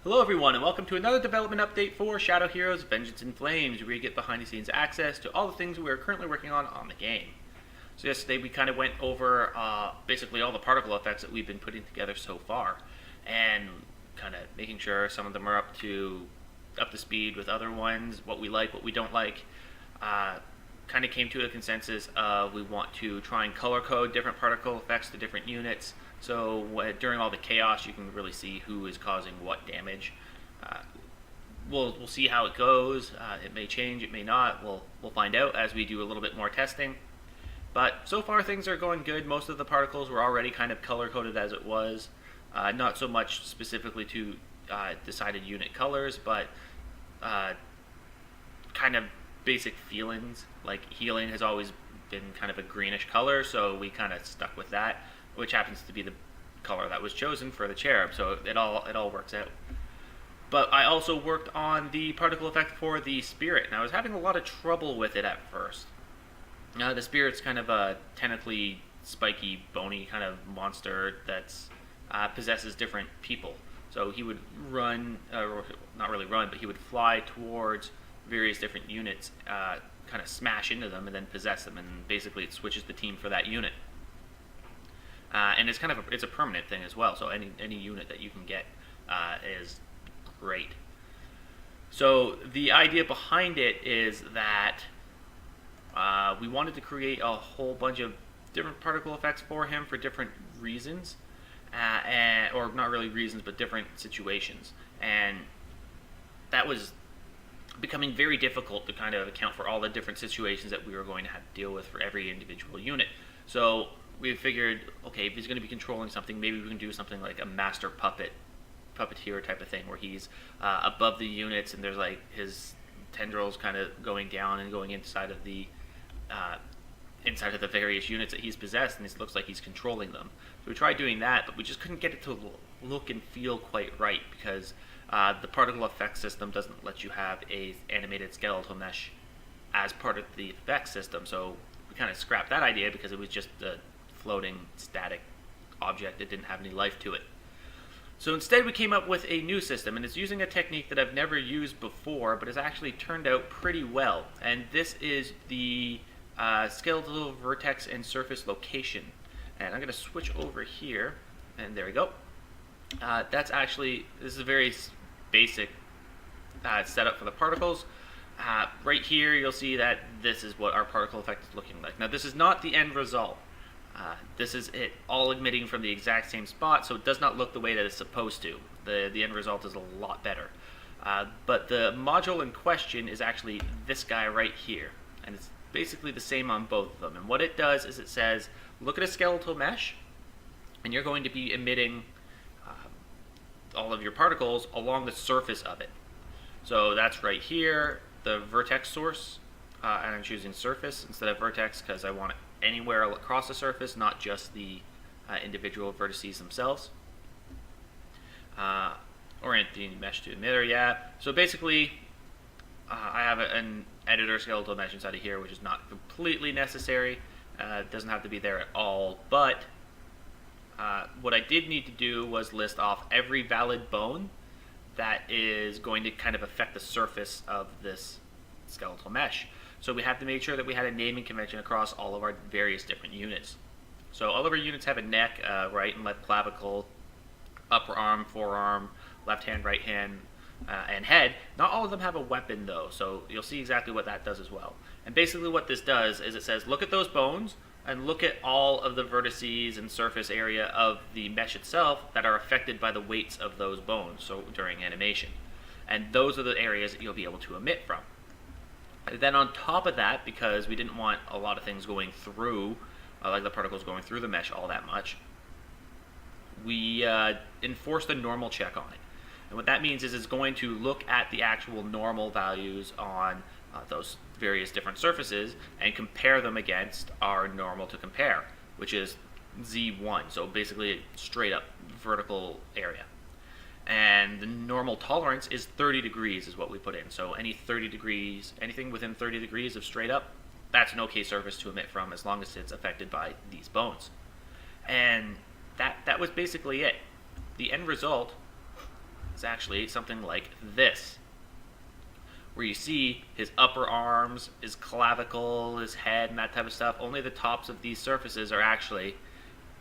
Hello everyone and welcome to another development update for Shadow Heroes Vengeance in Flames, where you get behind the scenes access to all the things we are currently working on the game. So yesterday we kind of went over basically all the particle effects that we've been putting together so far, and kind of making sure some of them are up to speed with other ones, what we like, what we don't like. Kind of came to a consensus of we want to try and color code different particle effects to different units, so during all the chaos you can really see who is causing what damage. Uh, we'll see how it goes. It may change, it may not. We'll find out as we do a little bit more testing. But so far things are going good. Most of the particles were already kind of color coded as it was. Not so much specifically to decided unit colors, but kind of basic feelings. Like healing has always been kind of a greenish color, so we kind of stuck with that, which happens to be the color that was chosen for the cherub. So it all works out. But I also worked on the particle effect for the spirit, and I was having a lot of trouble with it at first. The spirit's kind of a tentacly, spiky, bony kind of monster that's possesses different people. So he would run, or not really run, but he would fly towards various different units, kind of smash into them, and then possess them, and basically it switches the team for that unit. And it's kind of it's a permanent thing as well. So any unit that you can get is great. So the idea behind it is that we wanted to create a whole bunch of different particle effects for him for different reasons, or not really reasons, but different situations. And that was becoming very difficult to kind of account for all the different situations that we were going to have to deal with for every individual unit. So we figured, okay, if he's going to be controlling something, maybe we can do something like a master puppeteer type of thing, where he's above the units and there's like his tendrils kind of going down and going inside of the various units that he's possessed, and it looks like he's controlling them. So we tried doing that, but we just couldn't get it to look and feel quite right, because the particle effect system doesn't let you have a animated skeletal mesh as part of the effect system. So we kind of scrapped that idea because it was just a floating static object that didn't have any life to it. So instead we came up with a new system, and it's using a technique that I've never used before, but has actually turned out pretty well. And this is the skeletal vertex and surface location. And I'm going to switch over here, and there we go. This is a very basic setup for the particles. Right here you'll see that this is what our particle effect is looking like. Now this is not the end result. This is it all emitting from the exact same spot, so it does not look the way that it's supposed to. The end result is a lot better. But the module in question is actually this guy right here, and it's basically the same on both of them. And what it does is it says, look at a skeletal mesh, and you're going to be emitting all of your particles along the surface of it. So that's right here, the vertex source, and I'm choosing surface instead of vertex because I want it anywhere across the surface, not just the individual vertices themselves. Orient the mesh to emitter, yeah. So basically, I have an editor skeletal mesh inside of here, which is not completely necessary. It doesn't have to be there at all, but what I did need to do was list off every valid bone that is going to kind of affect the surface of this skeletal mesh. So we have to make sure that we had a naming convention across all of our various different units. So all of our units have a neck, right and left clavicle, upper arm, forearm, left hand, right hand, and head. Not all of them have a weapon though, so you'll see exactly what that does as well. And basically what this does is it says, look at those bones, and look at all of the vertices and surface area of the mesh itself that are affected by the weights of those bones, so during animation. And those are the areas that you'll be able to emit from. And then on top of that, because we didn't want a lot of things going through, like the particles going through the mesh all that much, we enforced a normal check on it. And what that means is it's going to look at the actual normal values on those various different surfaces and compare them against our normal to compare, which is Z1, so basically a straight up vertical area. And the normal tolerance is 30 degrees is what we put in. So anything within 30 degrees of straight up, that's an okay surface to emit from, as long as it's affected by these bones. And that was basically it. The end result is actually something like this, where you see his upper arms, his clavicle, his head, and that type of stuff. Only the tops of these surfaces are actually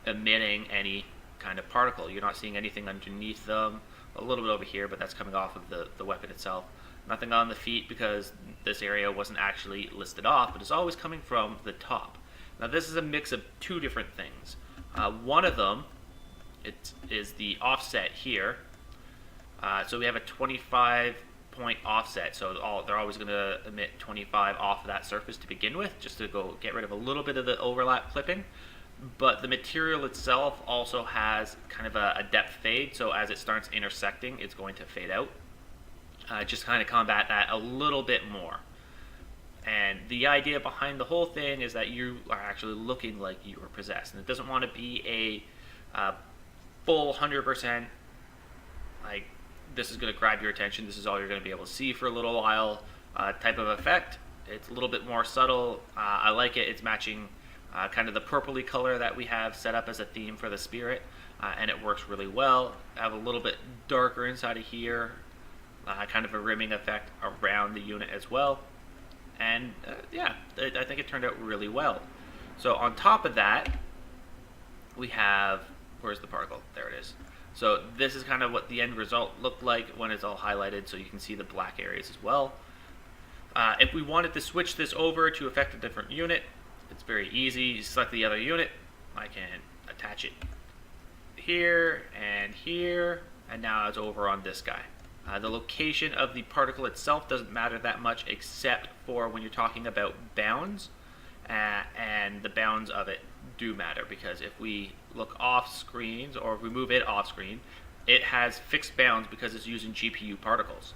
emitting any kind of particle. You're not seeing anything underneath them. A little bit over here, but that's coming off of the weapon itself. Nothing on the feet because this area wasn't actually listed off, but it's always coming from the top. Now this is a mix of two different things. One of them is the offset here. So we have a 25-point offset, so they're always going to emit 25 off of that surface to begin with, just to go get rid of a little bit of the overlap clipping. But the material itself also has kind of a depth fade, so as it starts intersecting, it's going to fade out. Just kind of combat that a little bit more. And the idea behind the whole thing is that you are actually looking like you are possessed, and it doesn't want to be a full 100% like this is going to grab your attention, this is all you're going to be able to see for a little while type of effect. It's a little bit more subtle. I like it. It's matching kind of the purpley color that we have set up as a theme for the spirit, and it works really well. I have a little bit darker inside of here, kind of a rimming effect around the unit as well. And yeah, I think it turned out really well. So on top of that, we have, where's the particle? There it is. So this is kind of what the end result looked like when it's all highlighted, so you can see the black areas as well. If we wanted to switch this over to affect a different unit, it's very easy. You select the other unit. I can attach it here, and now it's over on this guy. The location of the particle itself doesn't matter that much, except for when you're talking about bounds, and the bounds of it do matter, because if we look off screens, or if we move it off screen, it has fixed bounds because it's using GPU particles.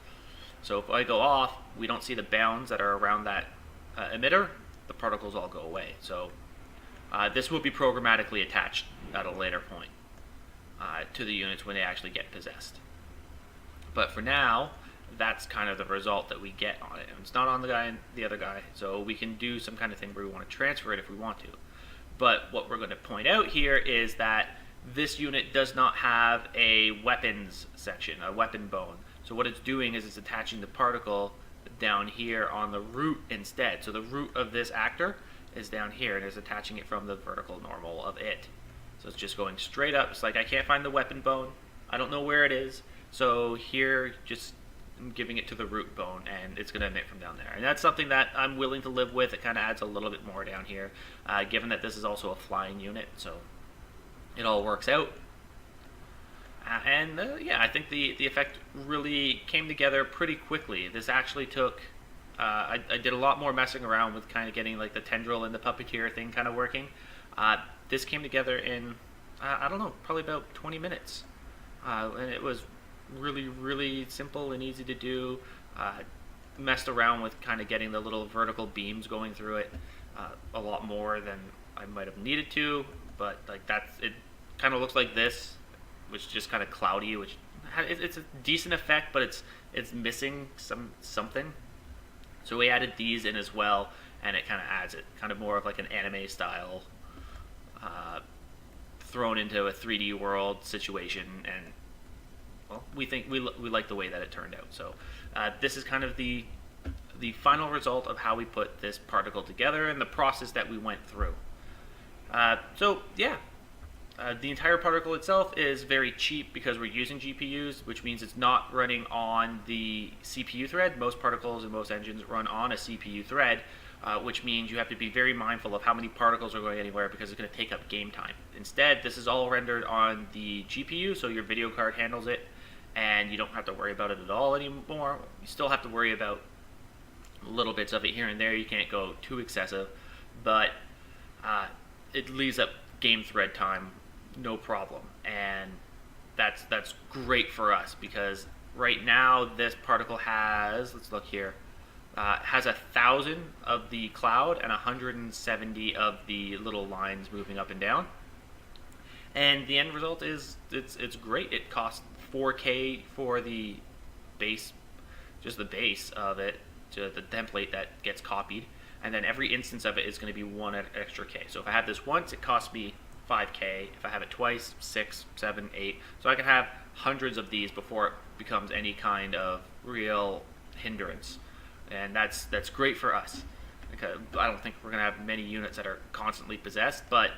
So if I go off, we don't see the bounds that are around that emitter. The particles all go away. So this will be programmatically attached at a later point to the units when they actually get possessed. But for now, that's kind of the result that we get on it. And it's not on the guy and the other guy, so we can do some kind of thing where we want to transfer it if we want to. But what we're going to point out here is that this unit does not have a weapons section, a weapon bone. So what it's doing is it's attaching the particle down here on the root instead. So the root of this actor is down here, and it's attaching it from the vertical normal of it. So it's just going straight up. It's like, I can't find the weapon bone. I don't know where it is. So here, just I'm giving it to the root bone, and it's going to emit from down there. And that's something that I'm willing to live with. It kind of adds a little bit more down here, given that this is also a flying unit. So it all works out. Yeah, I think the effect really came together pretty quickly. This actually took, I did a lot more messing around with kind of getting like the tendril and the puppeteer thing kind of working. This came together in, I don't know, probably about 20 minutes. And it was really, really simple and easy to do. Messed around with kind of getting the little vertical beams going through it a lot more than I might have needed to, but like it kind of looks like this, which is just kind of cloudy, which it's a decent effect, but it's missing something. So we added these in as well, and it kind of adds it, kind of more of like an anime style, thrown into a 3D world situation, and well, we think we like the way that it turned out. So this is kind of the final result of how we put this particle together and the process that we went through. So yeah. The entire particle itself is very cheap because we're using GPUs, which means it's not running on the CPU thread. Most particles and most engines run on a CPU thread, which means you have to be very mindful of how many particles are going anywhere because it's going to take up game time. Instead, this is all rendered on the GPU, so your video card handles it, and you don't have to worry about it at all anymore. You still have to worry about little bits of it here and there. You can't go too excessive, but it leaves up game thread time no problem, and that's great for us because right now this particle has, let's look here, has 1,000 of the cloud and 170 of the little lines moving up and down, and the end result is it's great. It costs 4K for the base, just the base of it, to the template that gets copied, and then every instance of it is going to be 1 extra K. So if I have this once, it costs me 5K. If I have it twice, 6, 7, 8. So I can have hundreds of these before it becomes any kind of real hindrance, and that's great for us. Because I don't think we're going to have many units that are constantly possessed, but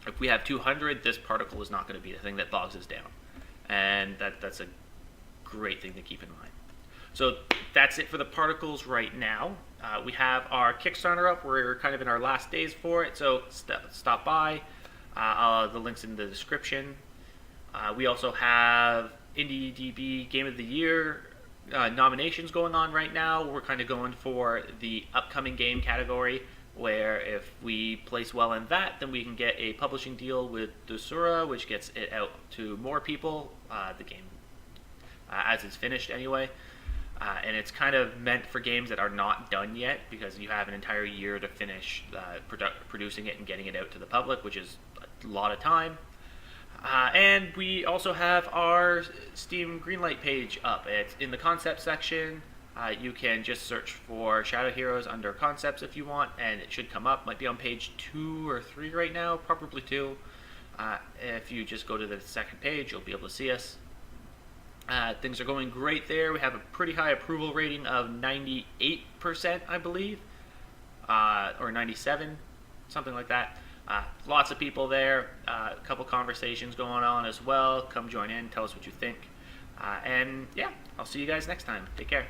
if we have 200, this particle is not going to be the thing that bogs us down, and that's a great thing to keep in mind. So that's it for the particles right now. We have our Kickstarter up. We're kind of in our last days for it, so stop by. The link's in the description. We also have IndieDB Game of the Year nominations going on right now. We're kind of going for the upcoming game category, where if we place well in that, then we can get a publishing deal with Dosura, which gets it out to more people, the game as it's finished anyway. And it's kind of meant for games that are not done yet, because you have an entire year to finish producing it and getting it out to the public, which is a lot of time. And we also have our Steam Greenlight page up. It's in the concept section. You can just search for Shadow Heroes under concepts if you want, and it should come up. Might be on page 2 or 3 right now, probably 2. If you just go to the second page, you'll be able to see us. Things are going great there. We have a pretty high approval rating of 98%, I believe, or 97, something like that. Lots of people there, a couple conversations going on as well. Come join in, tell us what you think. And yeah, I'll see you guys next time. Take care.